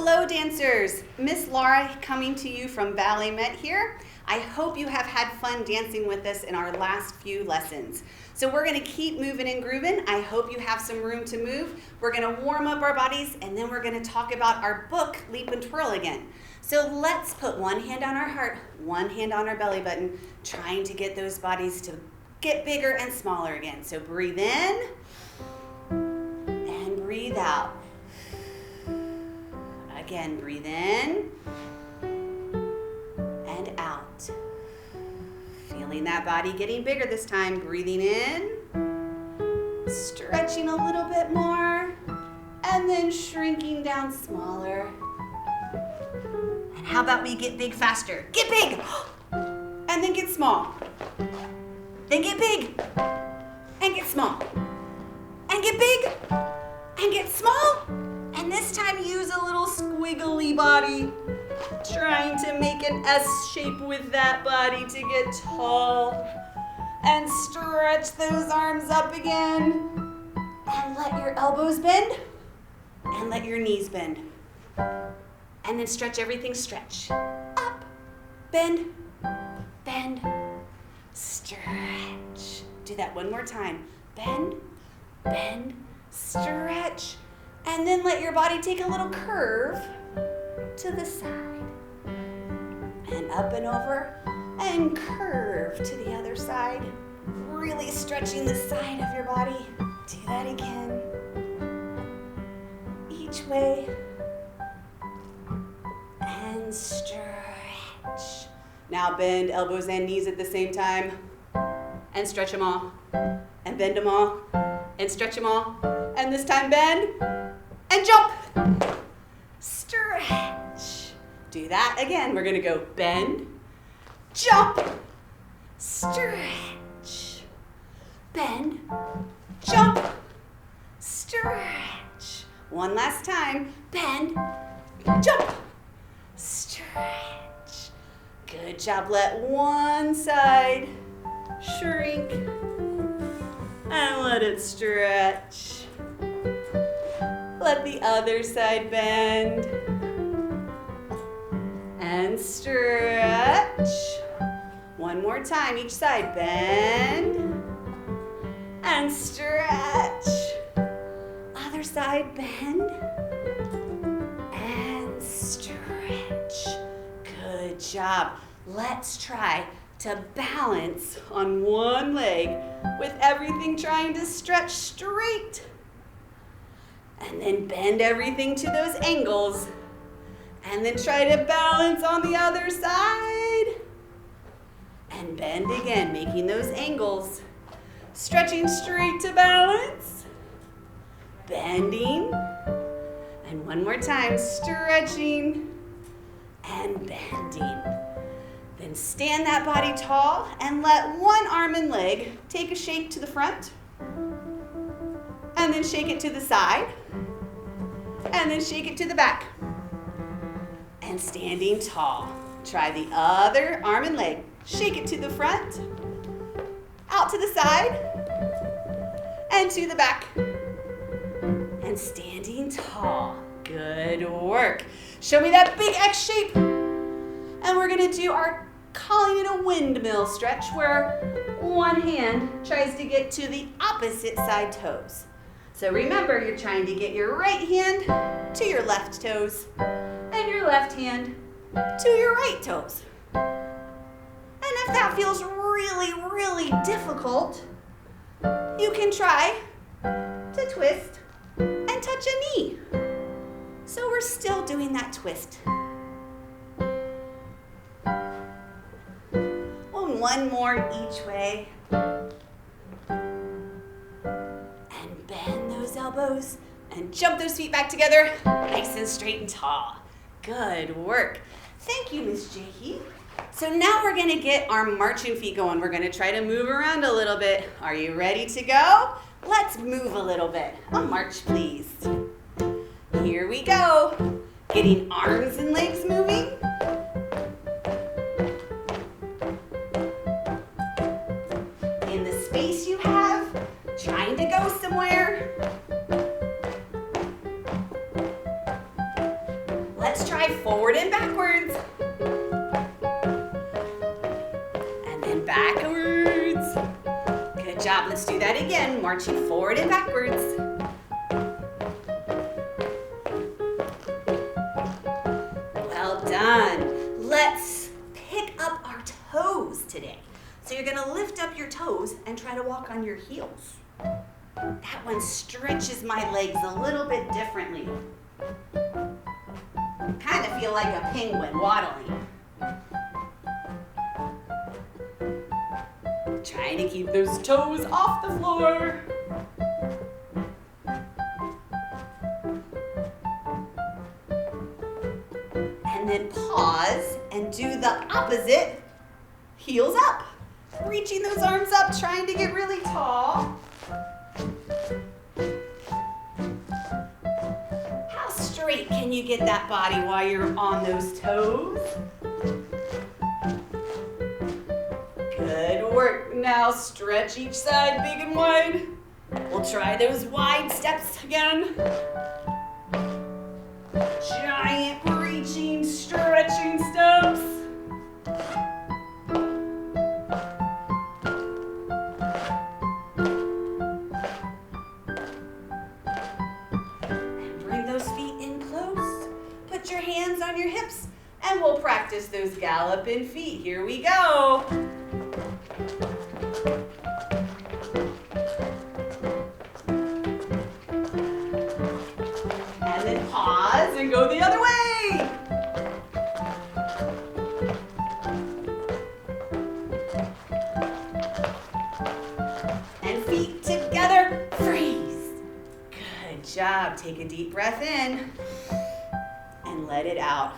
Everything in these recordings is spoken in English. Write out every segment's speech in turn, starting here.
Hello dancers, Miss Laura coming to you from BalletMet here. I hope you have had fun dancing with us in our last few lessons. So we're going to keep moving and grooving. I hope you have some room to move. We're going to warm up our bodies and then we're going to talk about our book, Leap and Twirl again. So let's put one hand on our heart, one hand on our belly button, trying to get those bodies to get bigger and smaller again. So breathe in and breathe out. Again, breathe in and out. Feeling that body getting bigger this time. Breathing in, stretching a little bit more, and then shrinking down smaller. And how about we get big faster? Get big! And then get small. Then get big and get small. And get big and get small. And this time use a little squiggly body, trying to make an S shape with that body to get tall. And stretch those arms up again. And let your elbows bend. And let your knees bend. And then stretch everything, stretch. Up, bend, bend, stretch. Do that one more time. Bend, bend, stretch. And then let your body take a little curve to the side. And up and over, and curve to the other side. Really stretching the side of your body. Do that again. Each way. And stretch. Now bend elbows and knees at the same time. And stretch them all. And bend them all. And stretch them all. And this time bend. And jump. Stretch. Do that again. We're going to go bend, jump, stretch. Bend, jump, stretch. One last time. Bend, jump, stretch. Good job. Let one side shrink and let it stretch. Let the other side bend and stretch. One more time, each side bend and stretch. Other side bend and stretch. Good job. Let's try to balance on one leg with everything trying to stretch straight. And then bend everything to those angles. And then try to balance on the other side. And bend again, making those angles. Stretching straight to balance. Bending. And one more time, stretching and bending. Then stand that body tall and let one arm and leg take a shake to the front. And then shake it to the side. And then shake it to the back. And standing tall. Try the other arm and leg. Shake it to the front. Out to the side. And to the back. And standing tall. Good work. Show me that big X shape. And we're going to do our, calling it a windmill stretch, where one hand tries to get to the opposite side toes. So remember, you're trying to get your right hand to your left toes and your left hand to your right toes. And if that feels really, really difficult, you can try to twist and touch a knee. So we're still doing that twist. One more each way. Bend those elbows and jump those feet back together, nice and straight and tall. Good work. Thank you, Miss Jakey. So now we're going to get our marching feet going. We're going to try to move around a little bit. Are you ready to go? Let's move a little bit. A march, please. Here we go. Getting arms and legs moving. In the space you have, trying to go somewhere. let's try forward and backwards. And then backwards. Good job, let's do that again, marching forward and backwards. Well done. Let's pick up our toes today. So you're gonna lift up your toes and try to walk on your heels. That one stretches my legs a little bit differently. Kind of feel like a penguin waddling. Trying to keep those toes off the floor. And then pause and do the opposite, heels up. Reaching those arms up, trying to get really tall. How straight can you get that body while you're on those toes? Good work. Now stretch each side big and wide. We'll try those wide steps again. Giant reaching, stretching steps. On your hips, and we'll practice those galloping feet. Here we go. And then pause and go the other way. And feet together, freeze. Good job. Take a deep breath in. Let it out.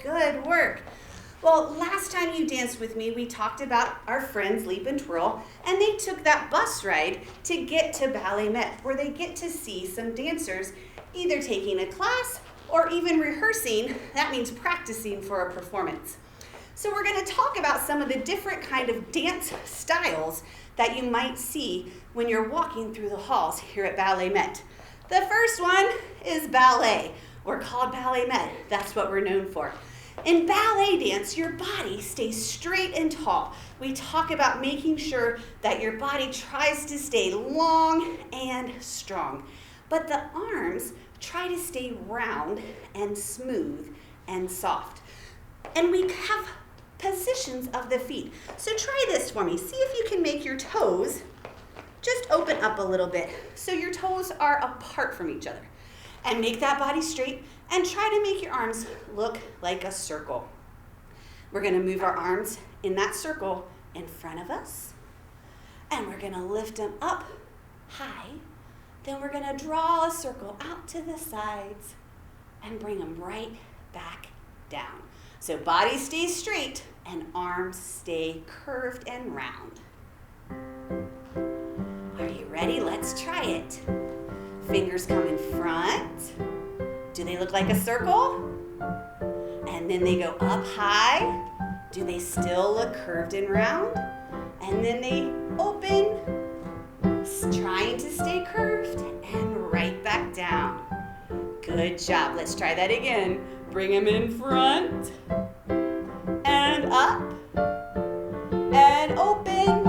Good work. Well, last time you danced with me, we talked about our friends Leap and Twirl, and they took that bus ride to get to BalletMet, where they get to see some dancers either taking a class or even rehearsing. That means practicing for a performance. So we're going to talk about some of the different kind of dance styles that you might see when you're walking through the halls here at BalletMet. The first one is ballet. We're called BalletMet. That's what we're known for. In ballet dance, your body stays straight and tall. We talk about making sure that your body tries to stay long and strong. But the arms try to stay round and smooth and soft. And we have positions of the feet. So try this for me. See if you can make your toes just open up a little bit so your toes are apart from each other. And make that body straight and try to make your arms look like a circle. We're gonna move our arms in that circle in front of us, and we're gonna lift them up high. Then we're gonna draw a circle out to the sides and bring them right back down. So body stays straight and arms stay curved and round. Are you ready? Let's try it. Fingers come in front. Do they look like a circle? And then they go up high. Do they still look curved and round? And then they open, trying to stay curved, and right back down. Good job. Let's try that again. Bring them in front, and up, and open,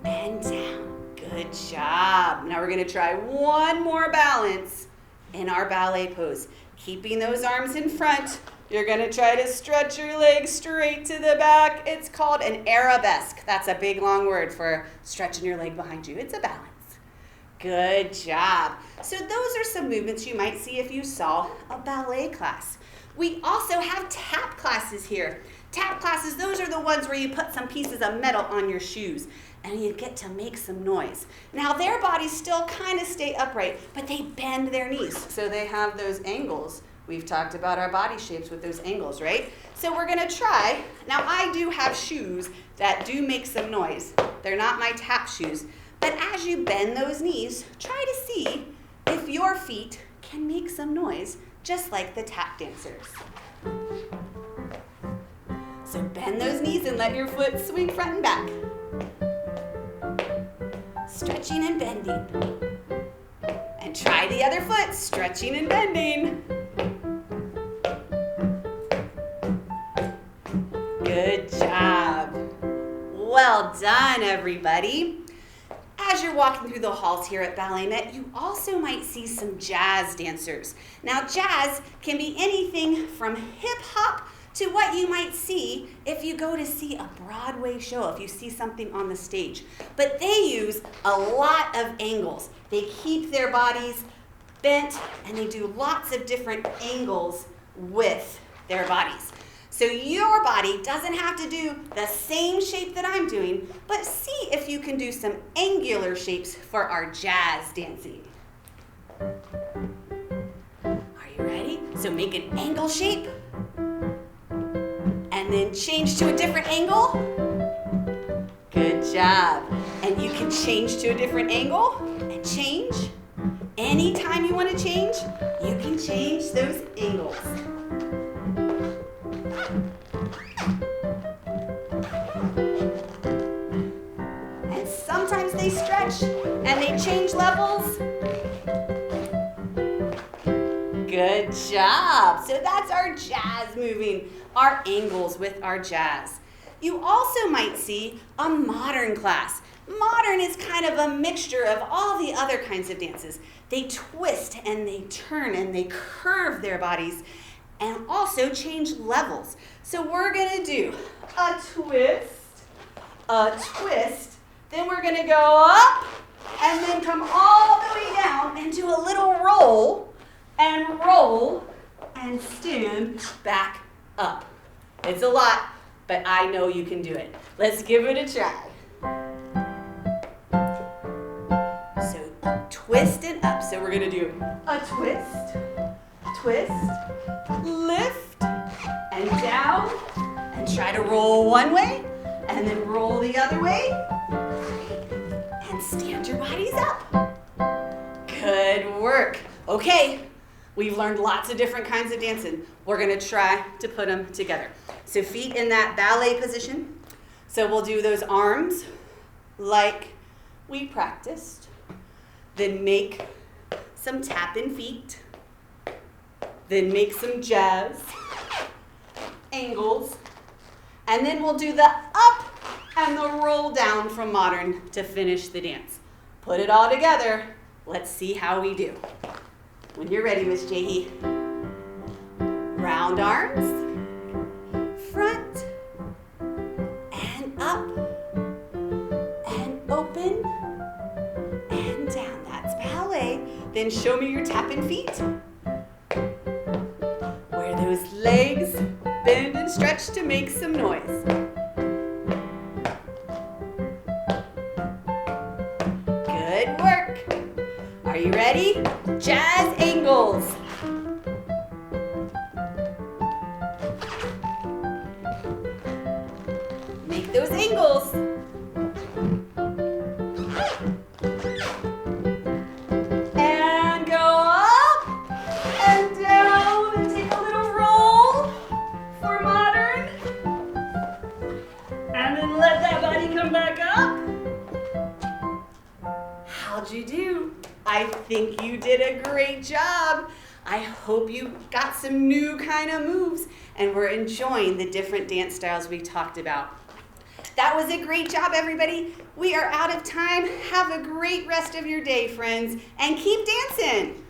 and down. Good job. Now we're going to try one more balance in our ballet pose. Keeping those arms in front, you're going to try to stretch your legs straight to the back. It's called an arabesque. That's a big long word for stretching your leg behind you. It's a balance. Good job. So those are some movements you might see if you saw a ballet class. We also have tap classes here. Tap classes, those are the ones where you put some pieces of metal on your shoes and you get to make some noise. Now their bodies still kind of stay upright, but they bend their knees. So they have those angles. We've talked about our body shapes with those angles, right? So we're gonna try. Now I do have shoes that do make some noise. They're not my tap shoes. But as you bend those knees, try to see if your feet can make some noise, just like the tap dancers. So bend those knees and let your foot swing front and back. Stretching and bending. And try Try the other foot, stretching and bending. Good job. Well done, everybody. As you're walking through the halls here at BalletMet, you also might see some jazz dancers. Now, jazz can be anything from hip hop to what you might see if you go to see a Broadway show, if you see something on the stage. But they use a lot of angles. They keep their bodies bent and they do lots of different angles with their bodies. So your body doesn't have to do the same shape that I'm doing, but see if you can do some angular shapes for our jazz dancing. Are you ready? So make an angle shape, and then change to a different angle. Good job. And you can change to a different angle and change. Anytime you want to change, you can change those angles. And sometimes they stretch and they change levels. Good job. So that's our jazz moving, our angles with our jazz. You also might see a modern class. Modern is kind of a mixture of all the other kinds of dances. They twist and they turn and they curve their bodies and also change levels. So we're gonna do a twist, then we're gonna go up and then come all the way down and do a little roll and stand back up. It's a lot, but I know you can do it. Let's give it a try. So twist and up. So we're gonna do a twist, lift, and down, and try to roll one way, and then roll the other way, and stand your bodies up. Good work. Okay, we've learned lots of different kinds of dancing. We're gonna try to put them together. So feet in that ballet position. So we'll do those arms like we practiced. Then make some tapping feet. Then make some jazz angles. And then we'll do the up and the roll down from modern to finish the dance. Put it all together. Let's see how we do. When you're ready, Miss Jahee. Round arms, front, and up, and open, and down. That's ballet. Then show me your tapping feet. Where those legs bend and stretch to make some noise. Good work. Are you ready? Jazz angles. Make those angles. And go up and down and take a little roll for modern. And then let that body come back up. How'd you do? I think you did a great job. I hope you got some new kind of moves and were enjoying the different dance styles we talked about. That was a great job, everybody. We are out of time. Have a great rest of your day, friends, and keep dancing.